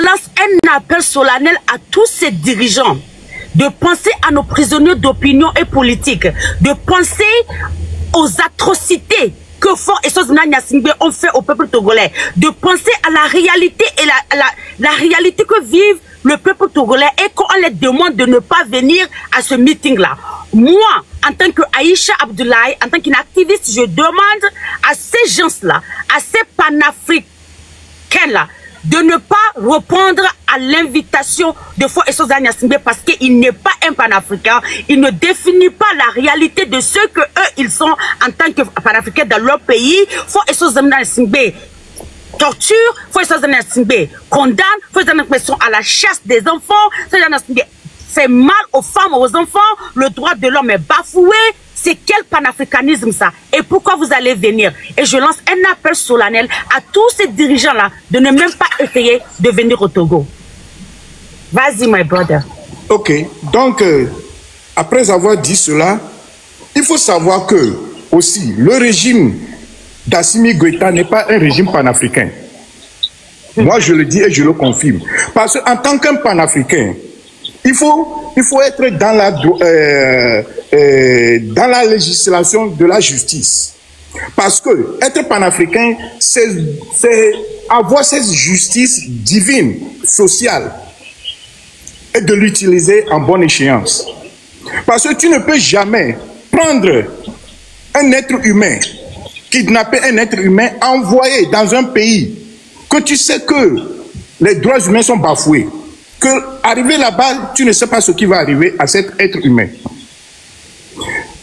lance un appel solennel à tous ces dirigeants de penser à nos prisonniers d'opinion et politique, de penser aux atrocités que Faure et Sozina Gnassingbé ont fait au peuple togolais, de penser à la réalité et la réalité que vivent le peuple togolais et qu'on les demande de ne pas venir à ce meeting-là. Moi, en tant que Aïcha Abdoulaye, en tant qu'activiste, je demande à ces gens-là, à ces panafricains-là, de ne pas répondre à l'invitation de Faure et Sozina Gnassingbé parce qu'il n'est pas un panafricain, il ne définit pas la réalité de ce que eux ils sont en tant que panafricains dans leur pays. Faure et Sozina Gnassingbé torture, Faure et Sozina Gnassingbé condamne, Faure et Sozina Gnassingbé sont à la chasse des enfants, Sozina Gnassingbé fait mal aux femmes, aux enfants, le droit de l'homme est bafoué. C'est quel panafricanisme ça? Et pourquoi vous allez venir? Et je lance un appel solennel à tous ces dirigeants-là de ne même pas essayer de venir au Togo. Vas-y, my brother. Ok, donc, après avoir dit cela, il faut savoir que, aussi, le régime d'Assimi Goïta n'est pas un régime panafricain. Moi, je le dis et je le confirme. Parce qu'en tant qu'un panafricain, il faut être dans la législation de la justice. Parce que être panafricain, c'est avoir cette justice divine, sociale, et de l'utiliser en bonne échéance. Parce que tu ne peux jamais prendre un être humain, kidnapper un être humain, envoyer dans un pays que tu sais que les droits humains sont bafoués. Que arriver là-bas, tu ne sais pas ce qui va arriver à cet être humain.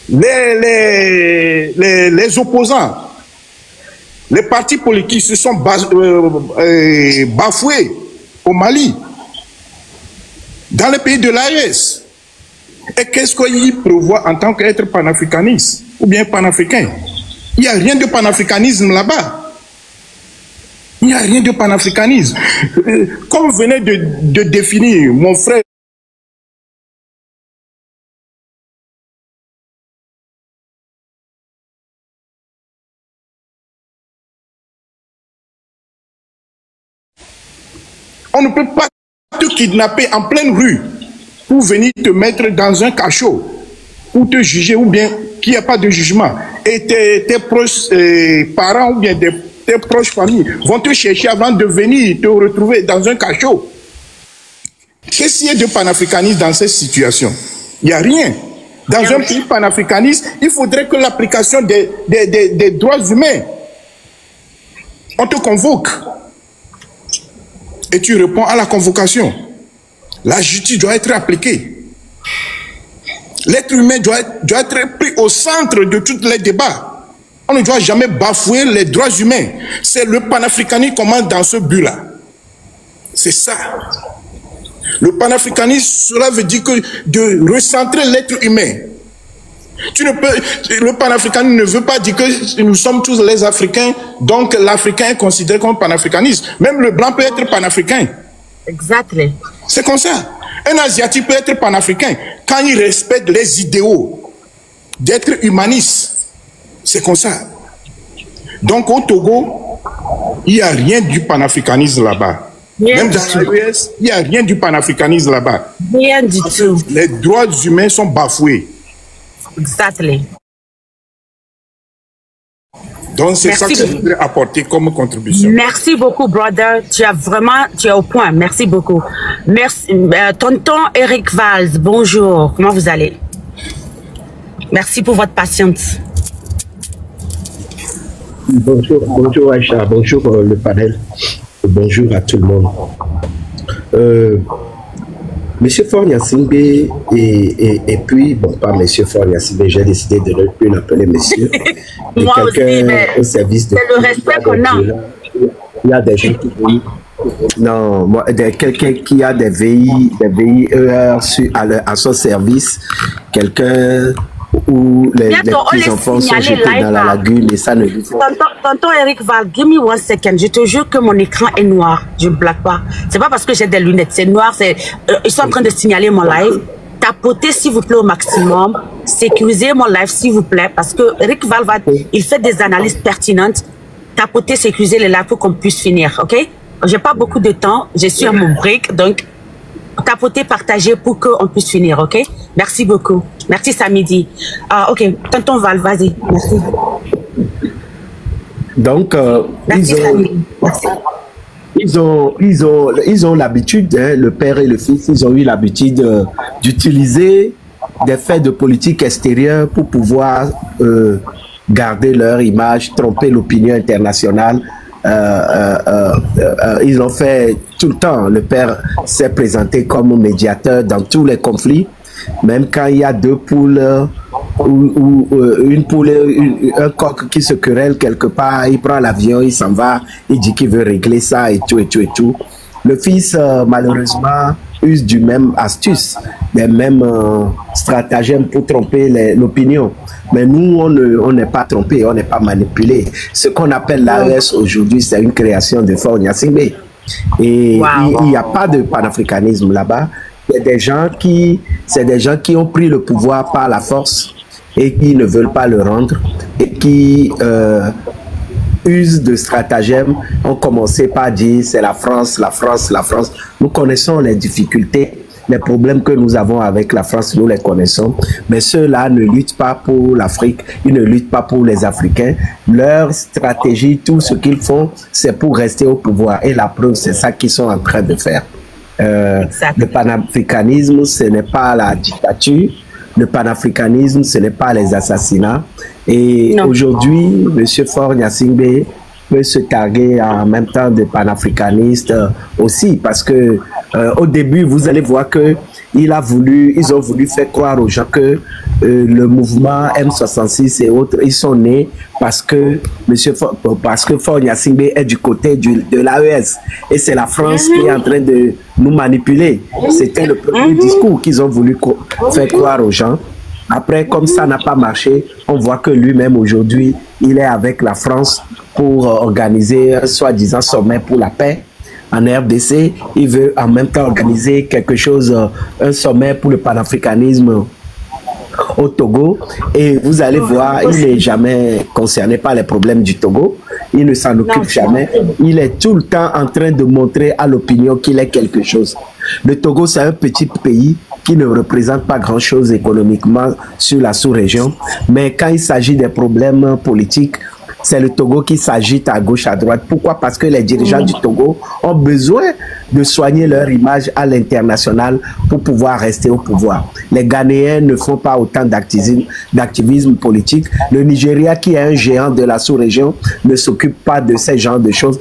Les opposants, les partis politiques se sont bafoués au Mali, dans le pays de l'AES. Et qu'est-ce qu'il prévoit en tant qu'être panafricaniste ou bien panafricain? Il n'y a rien de panafricanisme là-bas. Il n'y a rien de panafricanisme. Comme venait de définir mon frère, on ne peut pas te kidnapper en pleine rue pour venir te mettre dans un cachot, pour te juger ou bien qu'il n'y a pas de jugement. Et tes proches parents ou bien tes proches familles vont te chercher avant de venir te retrouver dans un cachot. Qu'est-ce qu'il y a de panafricanisme dans cette situation? Il n'y a rien. Dans un pays panafricaniste, il faudrait que l'application des droits humains, on te convoque et tu réponds à la convocation. La justice doit être appliquée. L'être humain doit être pris au centre de tous les débats. On ne doit jamais bafouer les droits humains. C'est le panafricanisme qui commence dans ce but-là. C'est ça. Le panafricanisme, cela veut dire que de recentrer l'être humain. Le panafricanisme ne veut pas dire que nous sommes tous les Africains, donc l'Africain est considéré comme panafricaniste. Même le blanc peut être panafricain. Exactement. C'est comme ça. Un Asiatique peut être panafricain quand il respecte les idéaux d'être humaniste. C'est comme ça. Donc au Togo, il n'y a rien du panafricanisme là-bas. Même dans l'US, il n'y a rien du panafricanisme là-bas. Rien du tout. Les droits humains sont bafoués. Exactement. Donc c'est ça que je voudrais apporter comme contribution. Merci beaucoup, brother. Tu es au point. Merci beaucoup. Merci. Tonton Eric Valls, bonjour. Comment vous allez? Merci pour votre patience. Bonjour Aïcha, bonjour le panel, bonjour à tout le monde. Monsieur Faure Gnassingbé et puis, bon, pas Monsieur Faure Gnassingbé, j'ai décidé de ne plus l'appeler Monsieur. Moi aussi, mais au service de c'est le respect qu'on a. Il y a des gens qui... Non, moi, quelqu'un qui a des VIER à son service, quelqu'un où les petits-enfants sont jetés dans la lagune et ça ne... Tonton Eric Val, give me 1 second. Je te jure que mon écran est noir. Je ne blague pas. C'est pas parce que j'ai des lunettes. C'est noir. Ils sont en train de signaler mon live. Tapotez s'il vous plaît au maximum. Sécurisez mon live s'il vous plaît. Parce que Eric Val, il fait des analyses pertinentes. Tapotez, sécurisez les lives pour qu'on puisse finir. OK? j'ai pas beaucoup de temps, je suis à mon break, donc tapoter, partager pour qu'on puisse finir, ok? Merci beaucoup. Merci Samedi. Ok, tonton Val, vas-y. Merci. Donc, merci, ils ont l'habitude, hein, le père et le fils, ils ont eu l'habitude d'utiliser des faits de politique extérieure pour pouvoir garder leur image, tromper l'opinion internationale. Ils l'ont fait tout le temps. Le père s'est présenté comme médiateur dans tous les conflits, même quand il y a deux poules ou une poule, un coq qui se querelle quelque part, il prend l'avion, il s'en va, il dit qu'il veut régler ça et tout et tout et tout. Le fils, malheureusement, use du même astuce, des mêmes stratagèmes pour tromper l'opinion. Mais nous, on n'est pas trompé, on n'est pas manipulé. Ce qu'on appelle l'AES aujourd'hui, c'est une création de Faure Gnassingbé. Et il n'y a pas de panafricanisme là-bas. C'est des gens qui ont pris le pouvoir par la force et qui ne veulent pas le rendre et qui usent de stratagèmes. On commençait par dire c'est la France, la France, la France. Nous connaissons les difficultés, les problèmes que nous avons avec la France, nous les connaissons. Mais ceux-là ne luttent pas pour l'Afrique, ils ne luttent pas pour les Africains. Leur stratégie, tout ce qu'ils font, c'est pour rester au pouvoir. Et la preuve, c'est ça qu'ils sont en train de faire. Le panafricanisme, ce n'est pas la dictature. Le panafricanisme, ce n'est pas les assassinats. Et aujourd'hui, M. Faure Gnassingbé peut se targuer en même temps de panafricaniste aussi, parce que au début, vous allez voir que ils ont voulu faire croire aux gens que le mouvement M66 et autres, ils sont nés parce que Faure Gnassingbé est du côté de l'AES. Et c'est la France qui est en train de nous manipuler. C'était le premier discours qu'ils ont voulu faire croire aux gens. Après, comme ça n'a pas marché, on voit que lui-même aujourd'hui, il est avec la France pour organiser un soi-disant sommet pour la paix. En RDC, il veut en même temps organiser quelque chose, un sommet pour le panafricanisme au Togo. Et vous allez voir, il n'est jamais concerné par les problèmes du Togo. Il ne s'en occupe jamais. Il est tout le temps en train de montrer à l'opinion qu'il est quelque chose. Le Togo, c'est un petit pays qui ne représente pas grand-chose économiquement sur la sous-région. Mais quand il s'agit des problèmes politiques, c'est le Togo qui s'agite à gauche, à droite. Pourquoi? Parce que les dirigeants du Togo ont besoin de soigner leur image à l'international pour pouvoir rester au pouvoir. Les Ghanéens ne font pas autant d'activisme politique. Le Nigeria, qui est un géant de la sous-région, ne s'occupe pas de ce genre de choses.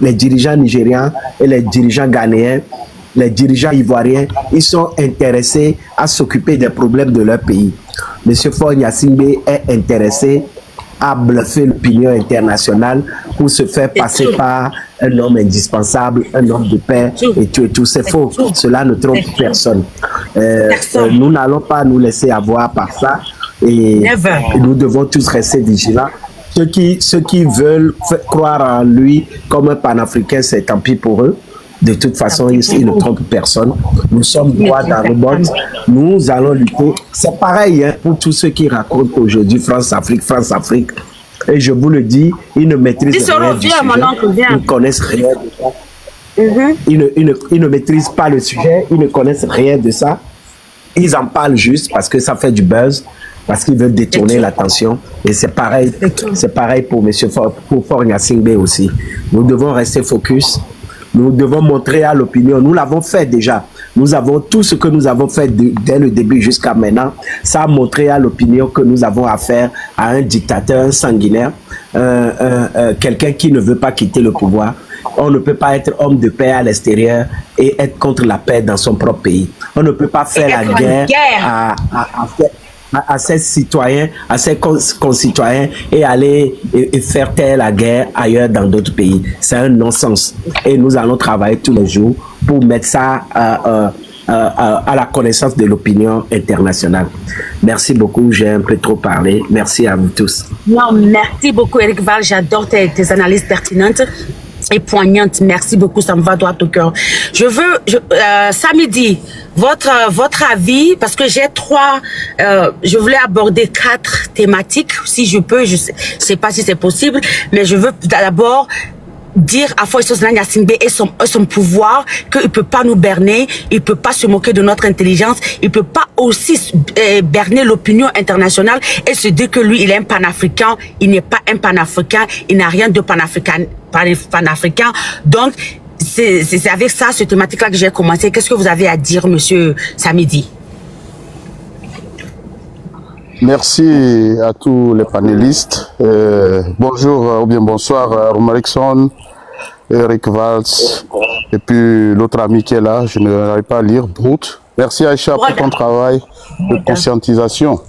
Les dirigeants nigérians et les dirigeants ghanéens, les dirigeants ivoiriens, ils sont intéressés à s'occuper des problèmes de leur pays. M. Faure Gnassingbé est intéressé à bluffer l'opinion internationale pour se faire passer par un homme indispensable, un homme de paix et tout et tout. C'est faux. Cela ne trompe personne. Nous n'allons pas nous laisser avoir par ça et nous devons tous rester vigilants. Ceux qui veulent croire en lui comme un panafricain, c'est tant pis pour eux. De toute façon, il ne trompe personne. Nous sommes droits dans le bottes. Nous allons lutter. C'est pareil hein, pour tous ceux qui racontent aujourd'hui France-Afrique, France-Afrique. Et je vous le dis, ils ne maîtrisent rien du sujet. Ils ne connaissent rien de ça. Ils ne maîtrisent pas le sujet. Ils ne connaissent rien de ça. Ils en parlent juste parce que ça fait du buzz, parce qu'ils veulent détourner l'attention. Et c'est pareil pour Faure Gnassingbé aussi. Nous devons rester focus. Nous devons montrer à l'opinion, nous l'avons fait déjà, nous avons tout ce que nous avons fait dès le début jusqu'à maintenant, ça a montré à l'opinion que nous avons affaire à un dictateur sanguinaire, quelqu'un qui ne veut pas quitter le pouvoir. On ne peut pas être homme de paix à l'extérieur et être contre la paix dans son propre pays. On ne peut pas faire la guerre à ses citoyens, à ses concitoyens et aller et faire taire la guerre ailleurs dans d'autres pays. C'est un non-sens. Et nous allons travailler tous les jours pour mettre ça à la connaissance de l'opinion internationale. Merci beaucoup, j'ai un peu trop parlé. Merci à vous tous. Non, merci beaucoup, Eric Val. J'adore tes analyses pertinentes et poignante. Merci beaucoup, ça me va droit au cœur. Je veux, Samedi, votre avis, parce que j'ai je voulais aborder 4 thématiques, si je peux, je sais pas si c'est possible, mais je veux d'abord dire à Foïsos Nanyasingbe et son pouvoir qu'il ne peut pas nous berner, il ne peut pas se moquer de notre intelligence, il ne peut pas aussi berner l'opinion internationale et se dire que lui, il est un panafricain, il n'est pas un panafricain, il n'a rien de panafricain. Donc, c'est avec ça, cette thématique-là que j'ai commencé. Qu'est-ce que vous avez à dire, monsieur Samidi? Merci à tous les panélistes. Bonjour ou bien bonsoir Romarikson, Eric Valls et puis l'autre ami qui est là, je n'arrive pas à lire, Brut. Merci Aïcha pour ton travail de conscientisation.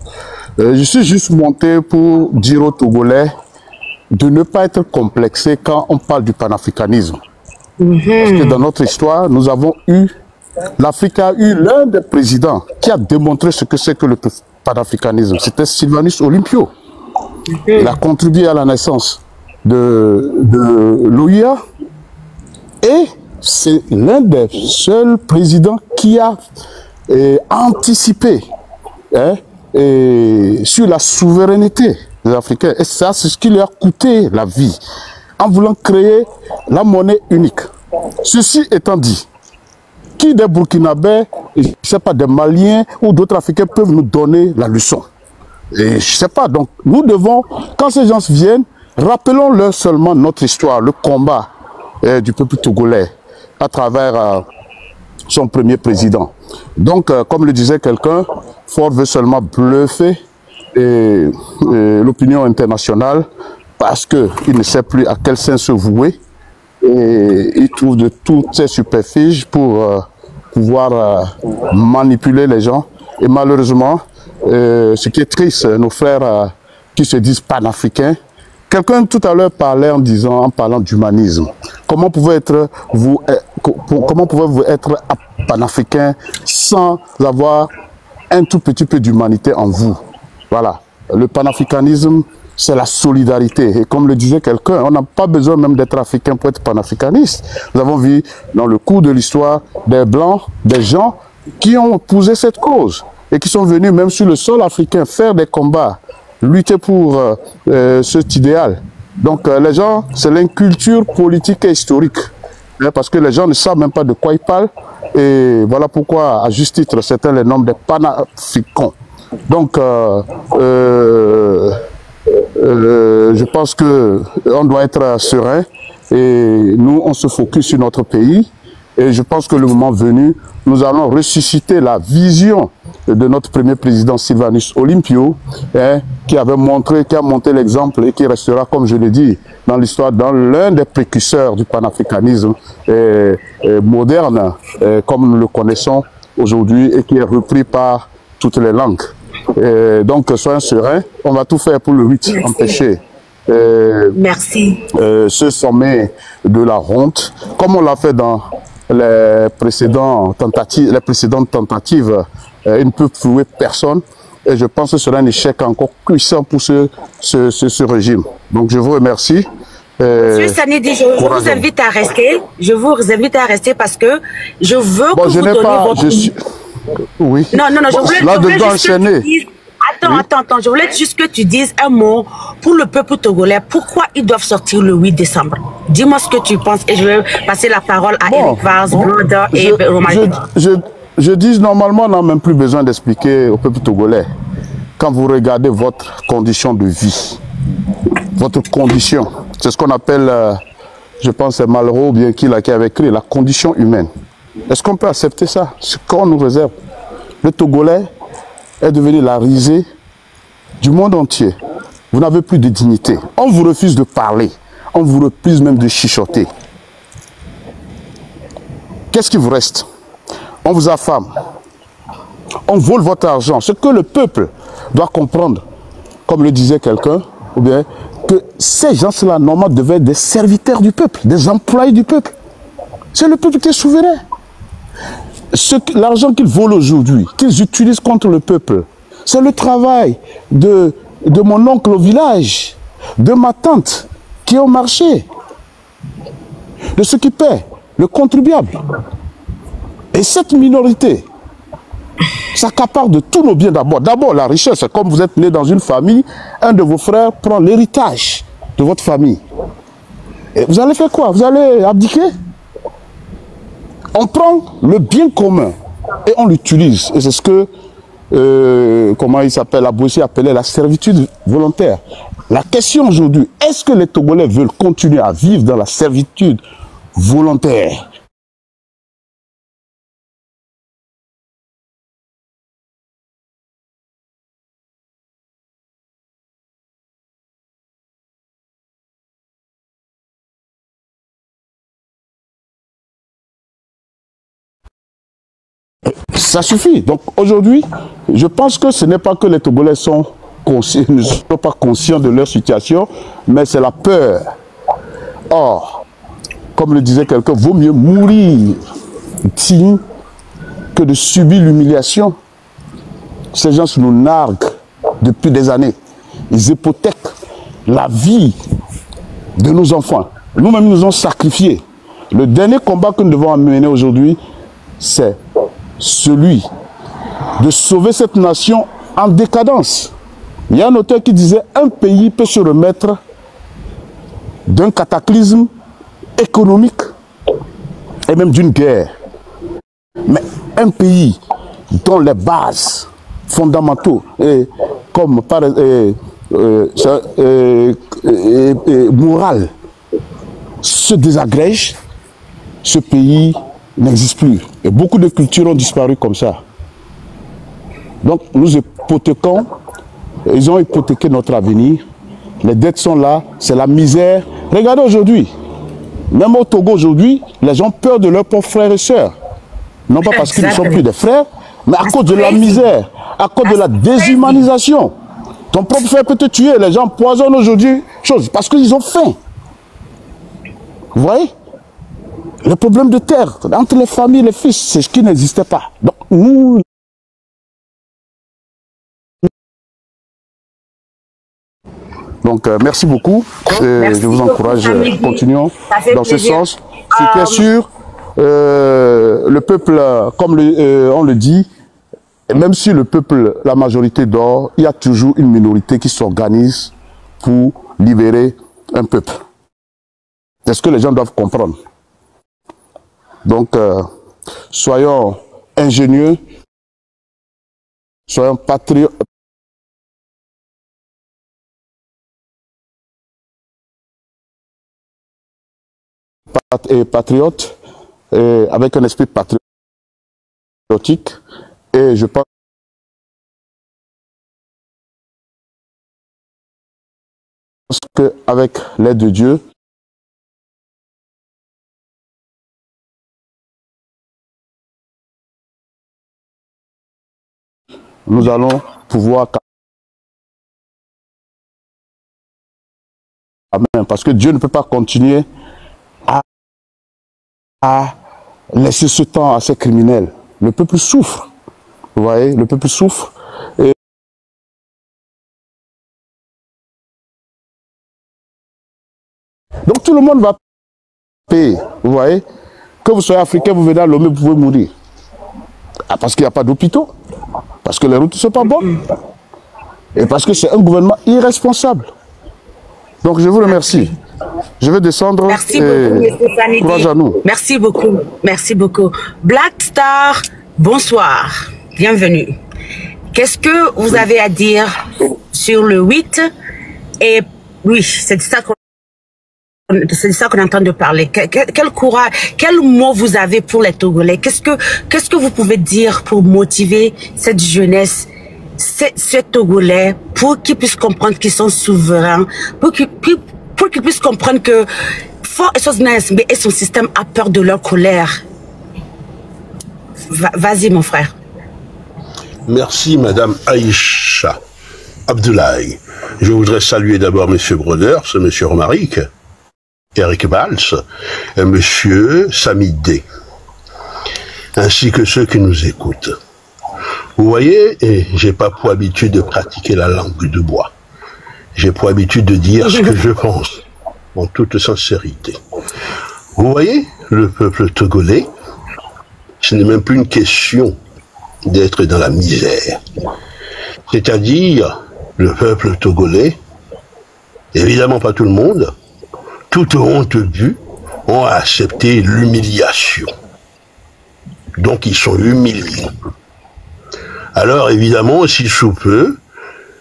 Je suis juste monté pour dire aux Togolais de ne pas être complexés quand on parle du panafricanisme. Parce que dans notre histoire, nous avons eu, l'Afrique a eu l'un des présidents qui a démontré ce que c'est que le panafricanisme. C'était Sylvanus Olympio. Il a contribué à la naissance de l'OIA et c'est l'un des seuls présidents qui a anticipé sur la souveraineté des Africains. Et ça, c'est ce qui leur a coûté la vie en voulant créer la monnaie unique. Ceci étant dit, qui des Burkinabés, je ne sais pas, des Maliens ou d'autres Africains peuvent nous donner la leçon? Et je ne sais pas, donc nous devons, quand ces gens viennent, rappelons-leur seulement notre histoire, le combat du peuple togolais à travers son premier président. Donc, comme le disait quelqu'un, Ford veut seulement bluffer l'opinion internationale parce qu'il ne sait plus à quel sein se vouer et il trouve de toutes ces superficies pour pouvoir manipuler les gens. Et malheureusement, ce qui est triste, nos frères qui se disent panafricains, quelqu'un tout à l'heure parlait en parlant d'humanisme. Comment pouvez-vous être panafricain sans avoir un tout petit peu d'humanité en vous? Voilà, le panafricanisme, c'est la solidarité. Et comme le disait quelqu'un, on n'a pas besoin même d'être africain pour être panafricaniste. Nous avons vu dans le cours de l'histoire des Blancs, des gens qui ont épousé cette cause et qui sont venus même sur le sol africain faire des combats, lutter pour cet idéal. Donc les gens, c'est l'inculture politique et historique. Parce que les gens ne savent même pas de quoi ils parlent. Et voilà pourquoi, à juste titre, certains les nomment des panafricains. Donc, je pense qu'on doit être serein et nous, on se focus sur notre pays. Et je pense que le moment venu, nous allons ressusciter la vision de notre premier président Sylvanus Olympio, qui avait montré, qui a monté l'exemple et qui restera, comme je l'ai dit, dans l'histoire, dans l'un des précurseurs du panafricanisme moderne, comme nous le connaissons aujourd'hui, et qui est repris par toutes les langues. Donc, soyons sereins, on va tout faire pour le 8, empêcher ce sommet de la honte, comme on l'a fait dans les précédentes tentatives, il ne peut prouver personne. Et je pense que ce sera un échec encore puissant pour ce régime. Donc je vous remercie. Monsieur Sanidi, je vous invite à rester. Je vous invite à rester parce que je veux que vous donniez votre... Oui. Non, je voulais juste que tu dises... Attends, je voulais juste que tu dises un mot pour le peuple togolais. Pourquoi ils doivent sortir le 8 décembre? Dis-moi ce que tu penses et je vais passer la parole à Eric Vars, Broder et Romain. Je dis normalement, on n'a même plus besoin d'expliquer au peuple togolais. Quand vous regardez votre condition de vie, votre condition, c'est ce qu'on appelle, je pense c'est Malraux ou bien qui avait écrit, la condition humaine. Est-ce qu'on peut accepter ça? Ce qu'on nous réserve. Le Togolais est devenu la risée du monde entier. Vous n'avez plus de dignité. On vous refuse de parler. On vous refuse même de chuchoter. Qu'est-ce qui vous reste? On vous affame. On vole votre argent. Ce que le peuple doit comprendre, comme le disait quelqu'un, ou bien que ces gens-là, normalement, devaient être des serviteurs du peuple, des employés du peuple. C'est le peuple qui est souverain. L'argent qu'ils volent aujourd'hui, qu'ils utilisent contre le peuple, c'est le travail de mon oncle au village, de ma tante qui est au marché, de ceux qui paient, le contribuable. Et cette minorité s'accapare de tous nos biens d'abord. D'abord, la richesse, comme vous êtes né dans une famille, un de vos frères prend l'héritage de votre famille. Et vous allez faire quoi? Vous allez abdiquer? On prend le bien commun et on l'utilise. Et c'est ce que, comment il s'appelle, Abossi appelait la servitude volontaire. La question aujourd'hui, est-ce que les Togolais veulent continuer à vivre dans la servitude volontaire? Ça suffit. Donc aujourd'hui, je pense que ce n'est pas que les Togolais ne sont pas conscients de leur situation, mais c'est la peur. Or, comme le disait quelqu'un, vaut mieux mourir digne que de subir l'humiliation. Ces gens nous narguent depuis des années. Ils hypothèquent la vie de nos enfants. Nous-mêmes, nous avons sacrifié. Le dernier combat que nous devons mener aujourd'hui, c'est celui de sauver cette nation en décadence. Il y a un auteur qui disait un pays peut se remettre d'un cataclysme économique et même d'une guerre. Mais un pays dont les bases fondamentaux comme morale se désagrègent, ce pays n'existe plus. Et beaucoup de cultures ont disparu comme ça. Donc nous hypothéquons, ils ont hypothéqué notre avenir. Les dettes sont là, c'est la misère. Regardez aujourd'hui, même au Togo aujourd'hui, les gens ont peur de leurs propres frères et sœurs. Non pas parce qu'ils ne sont plus des frères, mais à cause de la misère, à cause de la déshumanisation. Ton propre frère peut te tuer, les gens poisonnent aujourd'hui, parce qu'ils ont faim. Vous voyez? Le problème de terre entre les familles et les fils, c'est ce qui n'existait pas. Donc, nous... Donc, merci beaucoup. Merci je vous encourage, continuons dans ce sens. Ce qui est sûr, le peuple, comme on le dit, même si le peuple, la majorité dort, il y a toujours une minorité qui s'organise pour libérer un peuple. C'est ce que les gens doivent comprendre. Donc, soyons ingénieux, soyons patriotes. Patriotes, avec un esprit patriotique, et je pense qu'avec l'aide de Dieu, nous allons pouvoir, parce que Dieu ne peut pas continuer à laisser ce temps à ces criminels. Le peuple souffre, vous voyez, le peuple souffre. Et donc tout le monde va payer, vous voyez. Que vous soyez africain, vous venez à Lomé, vous pouvez mourir. Ah, parce qu'il n'y a pas d'hôpitaux, parce que les routes ne sont pas bonnes, et parce que c'est un gouvernement irresponsable. Donc je vous remercie. Je vais descendre. Merci beaucoup, courage à nous. Merci beaucoup. Merci beaucoup. Black Star, bonsoir. Bienvenue. Qu'est-ce que vous avez à dire sur le 8? Et oui, c'est de ça qu'on entend de parler. Quel courage, quel mot vous avez pour les Togolais? Qu'est-ce que vous pouvez dire pour motiver cette jeunesse, ces Togolais, pour qu'ils puissent comprendre qu'ils sont souverains, pour qu'ils puissent comprendre que Fort et son système a peur de leur colère? Vas-y, mon frère. Merci, Madame Aïcha Abdoulaye. Je voudrais saluer d'abord Monsieur Broders, Monsieur Romaric, Eric Valls, et Monsieur Samidé, ainsi que ceux qui nous écoutent. Vous voyez, j'ai pas pour habitude de pratiquer la langue de bois. J'ai pour habitude de dire ce que je pense, en toute sincérité. Vous voyez, le peuple togolais, ce n'est même plus une question d'être dans la misère. C'est-à-dire, le peuple togolais, évidemment pas tout le monde toute honte vue, ont accepté l'humiliation. Donc ils sont humiliés. Alors évidemment, si sous peu,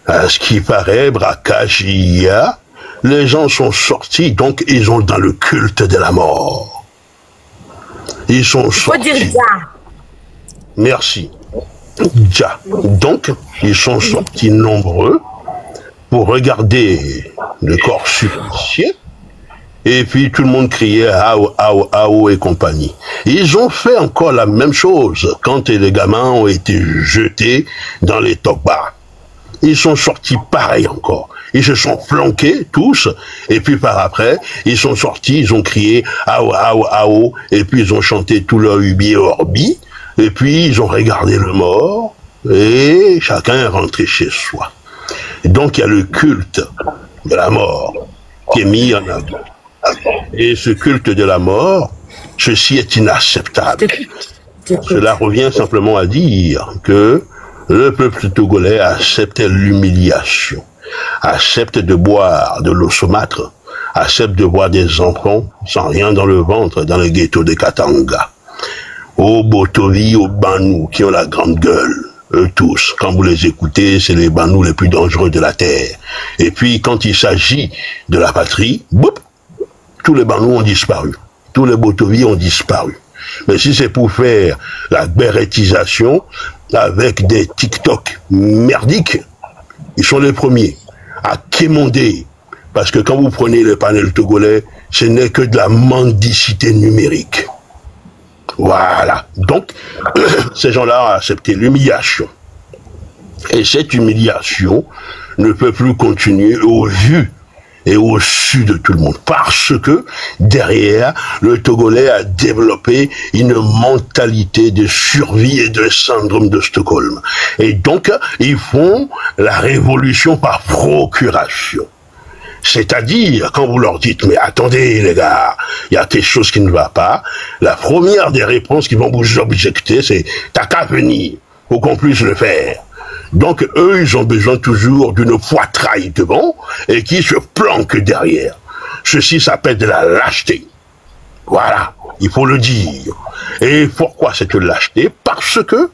à ce qui paraît, braquage il y a, les gens sont sortis, donc ils sont dans le culte de la mort. Ils sont sortis. Faut dire ça. Merci. Ja. Donc, ils sont sortis nombreux pour regarder le corps supplicié. Et puis tout le monde criait Ao, Ao, Ao et compagnie. Ils ont fait encore la même chose quand les gamins ont été jetés dans les tokbas. Ils sont sortis pareil encore. Ils se sont flanqués tous, et puis par après, ils sont sortis, ils ont crié Ao, Ao, Ao, et puis ils ont chanté tout leur ubi orbi, et puis ils ont regardé le mort, et chacun est rentré chez soi. Et donc il y a le culte de la mort qui est mis en avant. Et ce culte de la mort, ceci est inacceptable. Cela revient simplement à dire que le peuple togolais accepte l'humiliation, accepte de boire de l'eau saumâtre, accepte de voir des enfants sans rien dans le ventre dans les ghettos de Katanga. Aux Botovi, aux Banou, qui ont la grande gueule, eux tous, quand vous les écoutez, c'est les Banou les plus dangereux de la terre. Et puis, quand il s'agit de la patrie, boum, tous les Banou ont disparu. Tous les Botovi ont disparu. Mais si c'est pour faire la bérétisation avec des TikTok merdiques, ils sont les premiers à quémander. Parce que quand vous prenez le panel togolais, ce n'est que de la mendicité numérique. Voilà. Donc, ces gens-là ont accepté l'humiliation. Et cette humiliation ne peut plus continuer au vu et au su de tout le monde. Parce que, derrière, le Togolais a développé une mentalité de survie et de syndrome de Stockholm. Et donc, ils font la révolution par procuration. C'est-à-dire, quand vous leur dites, mais attendez les gars, il y a quelque chose qui ne va pas, la première des réponses qui vont vous objecter, c'est « t'as qu'à venir, pour qu'on puisse le faire ». Donc, eux, ils ont besoin toujours d'une poitraille devant et qui se planque derrière. Ceci s'appelle de la lâcheté. Voilà, il faut le dire. Et pourquoi cette lâcheté? Parce que,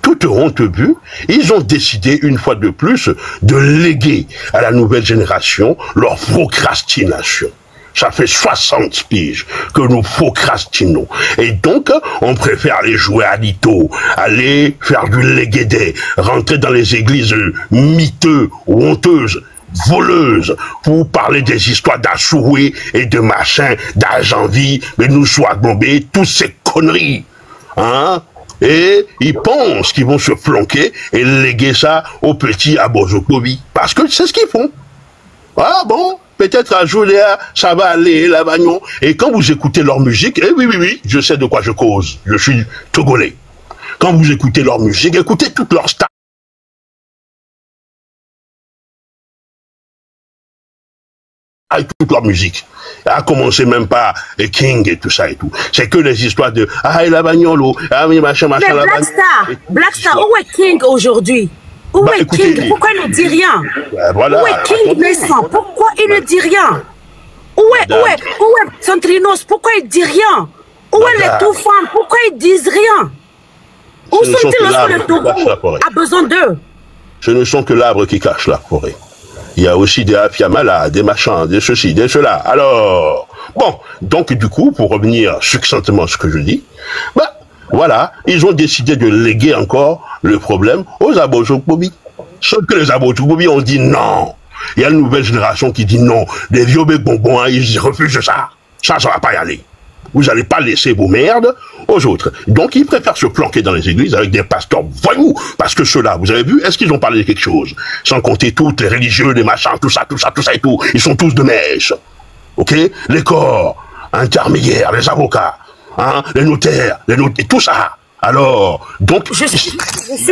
toute honte vue, ils ont décidé une fois de plus de léguer à la nouvelle génération leur procrastination. Ça fait 60 piges que nous procrastinons. Et donc, on préfère aller jouer à l'ito, aller faire du léguédé, rentrer dans les églises miteux, honteuses, voleuses, pour parler des histoires d'Assoué et de machin, d'Agenvi, de nous soit globés, toutes ces conneries. Hein? Et ils pensent qu'ils vont se flanquer et léguer ça aux petits à Bozokovi. Parce que c'est ce qu'ils font. Ah bon? Peut-être à Jouléa, ça va aller, la bagnon. Et quand vous écoutez leur musique, eh oui, je sais de quoi je cause. Je suis togolais. Quand vous écoutez leur musique, écoutez toutes leurs stars. Avec toute leur musique. À commencer même par King et tout ça et tout. C'est que les histoires de « Ah, la bagnole, ah oui, machin, mais la Black Star, où est King aujourd'hui? Où est King? Pourquoi il ne dit rien? Voilà, où est King Naissant? Pourquoi il ne dit rien? Où est Centrinos? Pourquoi il ne dit rien? Où est les Toufans? Pourquoi ils ne disent rien? Où sont-ils lorsque le Togo a besoin d'eux? Ce ne sont que l'arbre qui cache la forêt. Il y a aussi des afiamala, des machins, des ceci, des cela. Alors, bon, donc du coup, pour revenir succinctement à ce que je dis, voilà, ils ont décidé de léguer encore le problème aux Abojokobi. Sauf que les Abojokobi ont dit non. Il y a une nouvelle génération qui dit non. Les vieux bonbons, hein, ils refusent ça. Ça va pas y aller. Vous n'allez pas laisser vos merdes aux autres. Donc, ils préfèrent se planquer dans les églises avec des pasteurs voyous. Parce que ceux-là, vous avez vu, est-ce qu'ils ont parlé de quelque chose? Sans compter toutes les religieux, les machins, tout ça et tout. Ils sont tous de mèche. OK? Les corps intermédiaires, les avocats, hein, les notaires, et tout ça. Alors, donc... Je suis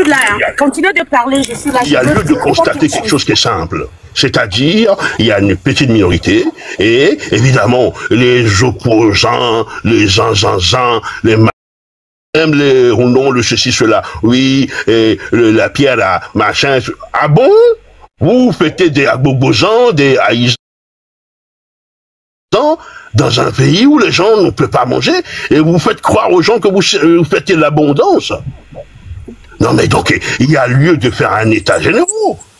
là, hein. Continuez de parler, je suis là. Il y a lieu de constater quelque chose qui est simple. C'est-à-dire, il y a une petite minorité, et évidemment, les opposants, les zanzanzans, même les rondons, le ceci, cela, oui, et la pierre, la machin, ah bon? Vous fêtez des agbogozans, des haïsans, temps dans un pays où les gens ne peuvent pas manger et vous faites croire aux gens que vous faites l'abondance. Non mais donc il y a lieu de faire un état général.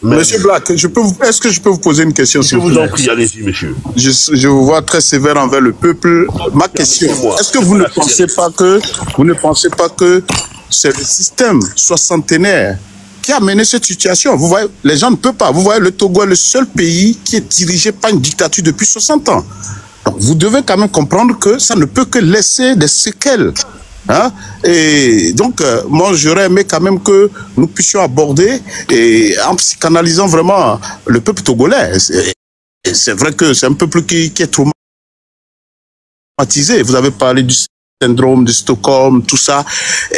Monsieur Black, est-ce que je peux vous poser une question? Je vous en prie, allez-y, monsieur. Je vous vois très sévère envers le peuple. Ma question, est-ce que vous ne pensez pas que c'est le système soixantenaire qui a mené cette situation? Vous voyez, les gens ne peuvent pas. Vous voyez, le Togo est le seul pays qui est dirigé par une dictature depuis 60 ans. Donc, vous devez quand même comprendre que ça ne peut que laisser des séquelles. Hein? Et donc, moi, j'aurais aimé quand même que nous puissions aborder, et en psychanalysant vraiment le peuple togolais. C'est vrai que c'est un peuple qui est traumatisé. Vous avez parlé du syndrome de Stockholm, tout ça.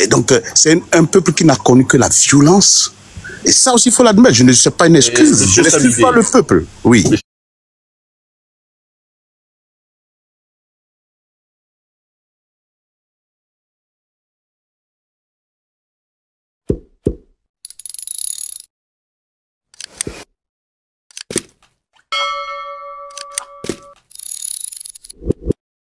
Et donc, c'est un peuple qui n'a connu que la violence. Et ça aussi, il faut l'admettre. Je ne sais pas une excuse. Je n'excuse pas le peuple. Oui.